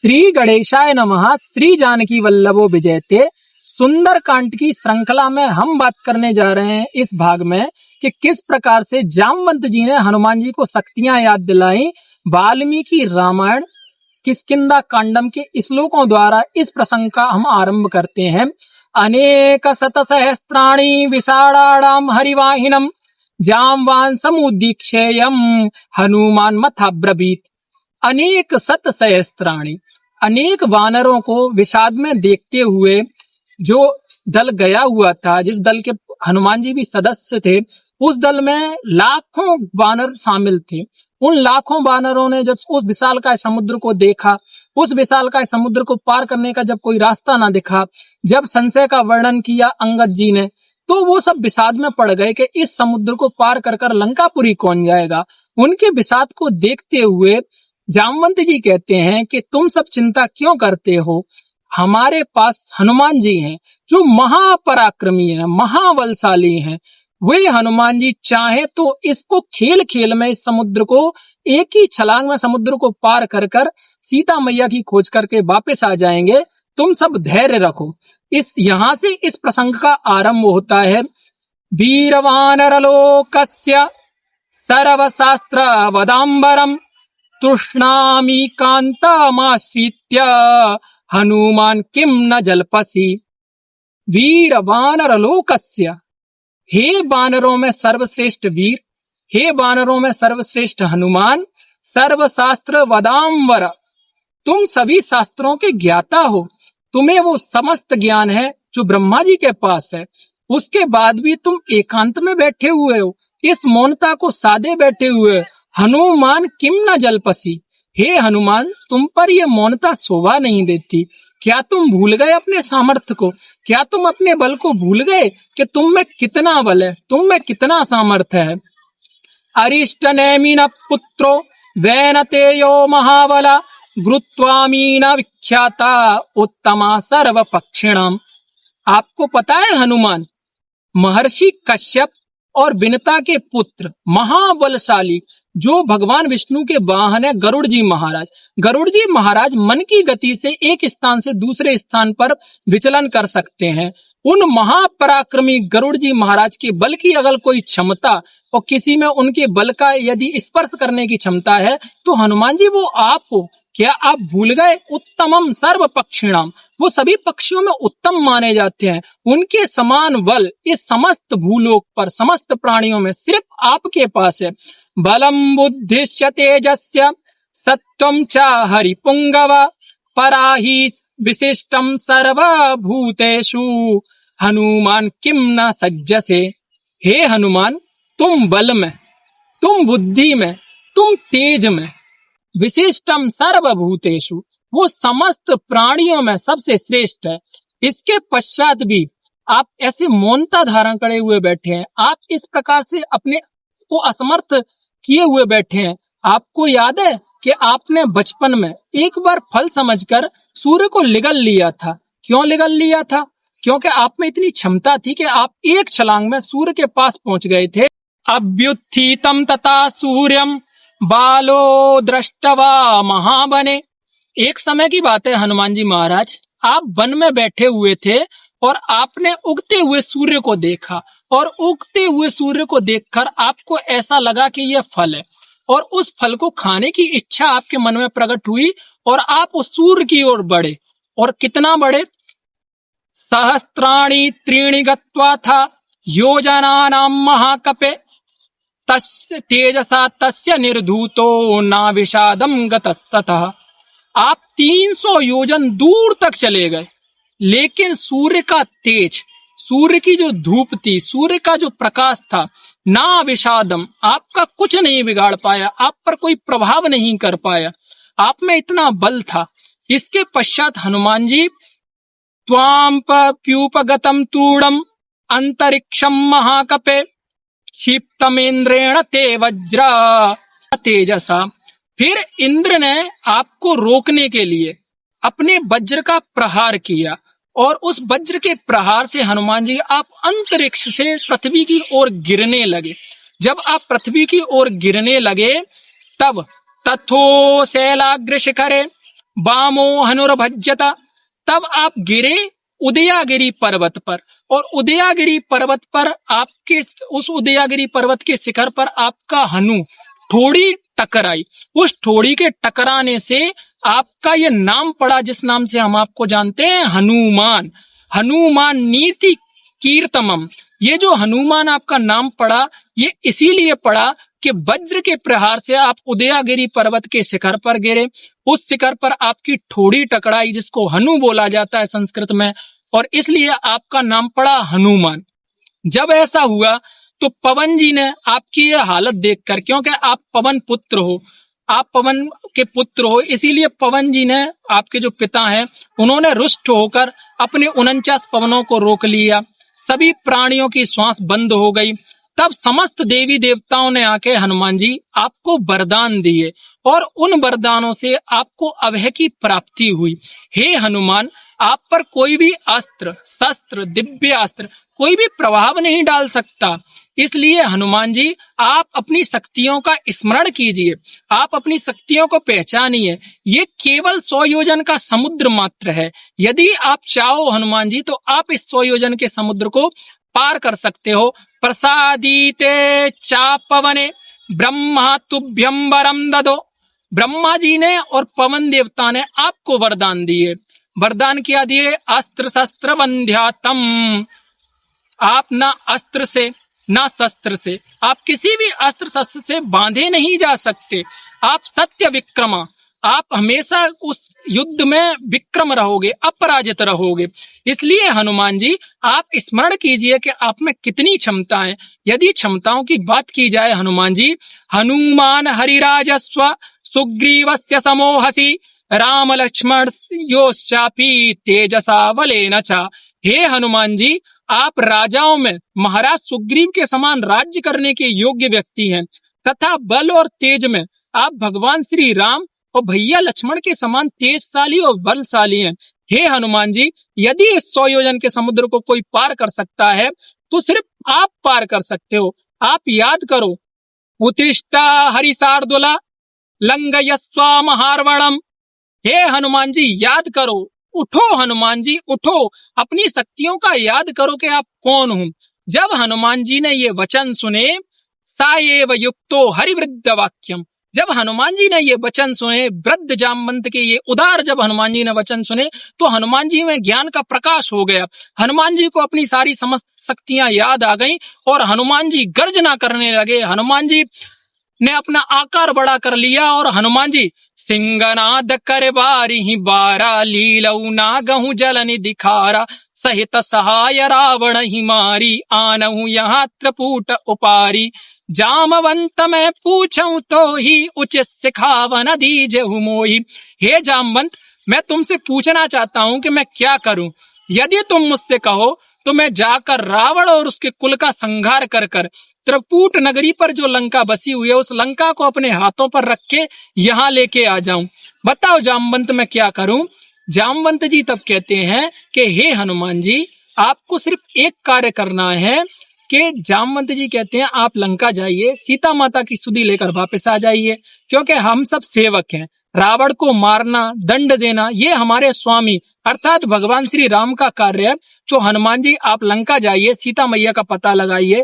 श्री गणेशाय नमः। श्री जानकी वल्लभो विजयते सुंदर कांड की श्रृंखला में हम बात करने जा रहे हैं इस भाग में कि किस प्रकार से जामवंत जी ने हनुमान जी को शक्तियां याद दिलाई। वाल्मीकि रामायण किष्किंधा कांडम के श्लोकों द्वारा इस प्रसंग का हम आरंभ करते हैं। अनेक शत सहस्त्राणि विशालाणाम हरिवाहिनम जामवान समुदीक्षेयम हनुमान मथाब्रवीत। अनेक शत सहस्त्राणि, अनेक वानरों को विषाद में देखते हुए जो दल गया हुआ था, जिस दल के हनुमान जी भी सदस्य थे, उस दल में लाखों वानर शामिल थे। उन लाखों वानरों ने जब उस विशालकाय समुद्र को देखा, उस विशालकाय समुद्र को पार करने का जब कोई रास्ता ना दिखा, जब संशय का वर्णन किया अंगद जी ने, तो वो सब विषाद में पड़ गए कि इस समुद्र को पार कर कर लंकापुरी कौन जाएगा। उनके विषाद को देखते हुए जामवंत जी कहते हैं कि तुम सब चिंता क्यों करते हो, हमारे पास हनुमान जी हैं जो महापराक्रमी हैं, महाबलशाली हैं। वे हनुमान जी चाहे तो इसको खेल खेल में इस समुद्र को एक ही छलांग में समुद्र को पार कर कर सीता मैया की खोज करके वापस आ जाएंगे। तुम सब धैर्य रखो। यहां से इस प्रसंग का आरंभ होता है। वीरवानरलोकस्य सर्वशास्त्र वदाम्बरम तृष्णामि कांतमाश्रित्य हनुमान किम न जल्पसि। वीर वानर लोकस्य, हे वानरों में सर्वश्रेष्ठ वीर, हे वानरों में सर्वश्रेष्ठ हनुमान, सर्वशास्त्र वदाम्बर, तुम सभी शास्त्रों के ज्ञाता हो, तुम्हें वो समस्त ज्ञान है जो ब्रह्मा जी के पास है। उसके बाद भी तुम एकांत में बैठे हुए हो, इस मौनता को साधे बैठे हुए हो। हनुमान किम न जल्पसि, हे हनुमान तुम पर ये मौनता शोभा नहीं देती। क्या तुम भूल गए अपने सामर्थ्य को? क्या तुम अपने बल को भूल गए कि तुम में कितना बल है, तुम में कितना सामर्थ्य है। अरिष्ट नैमिन पुत्रो वैनतेयो महाबला गुरुत्वामीन विख्याता उत्तमा सर्व पक्षिणाम। आपको पता है हनुमान महर्षि कश्यप और विनता के पुत्र, महाबलशाली, जो भगवान विष्णु के वाहन है गरुड़ जी महाराज। गरुड़ जी महाराज मन की गति से एक स्थान से दूसरे स्थान पर विचलन कर सकते हैं। उन महापराक्रमी गरुड़ जी महाराज के बल की अगर कोई क्षमता और किसी में उनके बल का यदि स्पर्श करने की क्षमता है तो हनुमान जी वो आप हो। क्या आप भूल गए? उत्तमम सर्व पक्षिणाम, वो सभी पक्षियों में उत्तम माने जाते हैं। उनके समान बल इस समस्त भूलोक पर, समस्त प्राणियों में सिर्फ आपके पास है। बलम बुद्धिश्च तेजस्य सत्वं च हरिपुंगव पराहि विशिष्टम सर्वभूतेषु हनुमान किम न सज्जसे। हे हनुमान तुम बल में, तुम बुद्धि में, तुम तेज में, विशिष्टम सर्वभूतेषु, वो समस्त प्राणियों में सबसे श्रेष्ठ है। इसके पश्चात भी आप ऐसे मौनता धारण करे हुए बैठे हैं, आप इस प्रकार से अपने को असमर्थ किए हुए बैठे हैं। आपको याद है कि आपने बचपन में एक बार फल समझकर सूर्य को लिगल लिया था। क्यों लिगल लिया था? क्योंकि आप में इतनी क्षमता थी कि आप एक छलांग में सूर्य के पास पहुंच गए थे। अभ्युत्थितम तथा सूर्यम बालो दृष्टवा महाबने। एक समय की बात है हनुमान जी महाराज, आप वन में बैठे हुए थे और आपने उगते हुए सूर्य को देखा, और उगते हुए सूर्य को देखकर आपको ऐसा लगा कि यह फल है, और उस फल को खाने की इच्छा आपके मन में प्रकट हुई और आप उस सूर्य की ओर बढ़े। और कितना बढ़े? सहस्त्राणि त्रीणि गत्वा था योजनानाम महाकपे तेजसा तस्य निर्धूतो ना विषादम गतस्ततः। आप 300 योजन दूर तक चले गए, लेकिन सूर्य का तेज, सूर्य की जो धूप थी, सूर्य का जो प्रकाश था, ना विषादम, आपका कुछ नहीं बिगाड़ पाया, आप पर कोई प्रभाव नहीं कर पाया, आप में इतना बल था। इसके पश्चात हनुमान जी त्वाम प्यूपगतम तूणम अंतरिक्षम महाकपे क्षिप्तमेन्द्रेण ते वज्र तेजसा। फिर इंद्र ने आपको रोकने के लिए अपने वज्र का प्रहार किया, और उस वज्र के प्रहार से हनुमान जी आप अंतरिक्ष से पृथ्वी की ओर गिरने लगे। जब आप पृथ्वी की ओर गिरने लगे तब तथो शैलाग्र शिखरे वामो हनुर्भज्यत, तब आप गिरे उदयागिरी पर्वत पर, और उदयागिरी पर्वत पर आपके, उस उदयागिरी पर्वत के शिखर पर आपका हनु ठोड़ी टकराई। उस ठोड़ी के टकराने से आपका ये नाम पड़ा, जिस नाम से हम आपको जानते हैं, हनुमान। हनुमान नीति कीर्तमम, ये जो हनुमान आपका नाम पड़ा, ये इसीलिए पड़ा कि वज्र के प्रहार से आप उदयागिरी पर्वत के शिखर पर गिरे, उस शिखर पर आपकी ठोड़ी टकराई, जिसको हनु बोला जाता है संस्कृत में, और इसलिए आपका नाम पड़ा हनुमान। जब ऐसा हुआ तो पवन जी ने आपकी ये हालत देखकर, क्योंकि आप पवन पुत्र हो, आप पवन के पुत्र हो, इसीलिए पवन जी ने, आपके जो पिता हैं, उन्होंने रुष्ट होकर अपने 49 पवनों को रोक लिया। सभी प्राणियों की श्वास बंद हो गई। तब समस्त देवी देवताओं ने आके हनुमान जी आपको वरदान दिए, और उन वरदानों से आपको अभय की प्राप्ति हुई। हे हनुमान, आप पर कोई भी अस्त्र शस्त्र दिव्य अस्त्र कोई भी प्रभाव नहीं डाल सकता। इसलिए हनुमान जी, आप अपनी शक्तियों का स्मरण कीजिए, आप अपनी शक्तियों को पहचानिए। ये केवल 100 योजन का समुद्र मात्र है। यदि आप चाहो हनुमान जी, तो आप इस 100 योजन के समुद्र को पार कर सकते हो। प्रसादीते चापवने ब्रह्मा तुभ्यं वरम ददो, ब्रह्मा जी ने और पवन देवता ने आपको वरदान दिए। वरदान क्या दिए? अस्त्र शस्त्र वंध्यातम, आप ना अस्त्र से ना शस्त्र से, आप किसी भी अस्त्र शस्त्र से बांधे नहीं जा सकते। आप सत्य विक्रमा, आप हमेशा उस युद्ध में विक्रम रहोगे, अपराजित रहोगे। इसलिए हनुमान जी, आप स्मरण कीजिए कि आप में कितनी क्षमता है। यदि क्षमताओं की बात की जाए हनुमान जी, हनुमान हरिराजस्व सुग्रीवस्य समोहसी राम लक्ष्मण योश्चापि तेजसा बलेन च। हे हनुमान जी, आप राजाओं में महाराज सुग्रीव के समान राज्य करने के योग्य व्यक्ति हैं, तथा बल और तेज में आप भगवान श्री राम और भैया लक्ष्मण के समान तेजशाली और बलशाली हैं। हे हनुमान जी, यदि इस 100 योजन के समुद्र को कोई पार कर सकता है, तो सिर्फ आप पार कर सकते हो। आप याद करो, उत्तिष्ठा हरिशार्दुला लंघयस्व महार्वणम। हे हनुमान जी, याद करो, उठो हनुमान जी, उठो, अपनी शक्तियों का याद करो कि आप कौन हो। जब हनुमान जी ने ये वचन सुने, साएव युक्तो हरिवृद्ध वाक्यम, जब हनुमान जी ने ये वचन सुने, वृद्ध जामवंत के ये उदार जब हनुमान जी ने वचन सुने, तो हनुमान जी में ज्ञान का प्रकाश हो गया। हनुमान जी को अपनी सारी समस्त शक्तियां याद आ गईं, और हनुमान जी गर्जना करने लगे। हनुमान जी ने अपना आकार बड़ा कर लिया, और हनुमान जी सिंगनाद कर बारी बारा लीलऊ नागहु जलनि दिखारा सहित सहाय रावण ही मारी आनहु यहाँ त्रिपुट उपारी जामवंत मैं पूछूं तो ही उचित सिखावन दीजेहु मोहि। हे जामवंत, मैं तुमसे पूछना चाहता हूं कि मैं क्या करूं। यदि तुम मुझसे कहो तो मैं जाकर रावण और उसके कुल का संहार कर कर त्रिपुट नगरी पर जो लंका बसी हुई है, उस लंका को अपने हाथों पर रख के यहाँ लेके आ जाऊं। बताओ जामवंत, मैं क्या करूं। जामवंत जी तब कहते हैं कि हे हनुमान जी, आपको सिर्फ एक कार्य करना है। कि जामवंत जी कहते हैं, आप लंका जाइए, सीता माता की सुधि लेकर वापस आ जाइए, क्योंकि हम सब सेवक हैं। रावण को मारना, दंड देना, ये हमारे स्वामी अर्थात भगवान श्री राम का कार्य है। जो हनुमान जी, आप लंका जाइए, सीता मैया का पता लगाइए,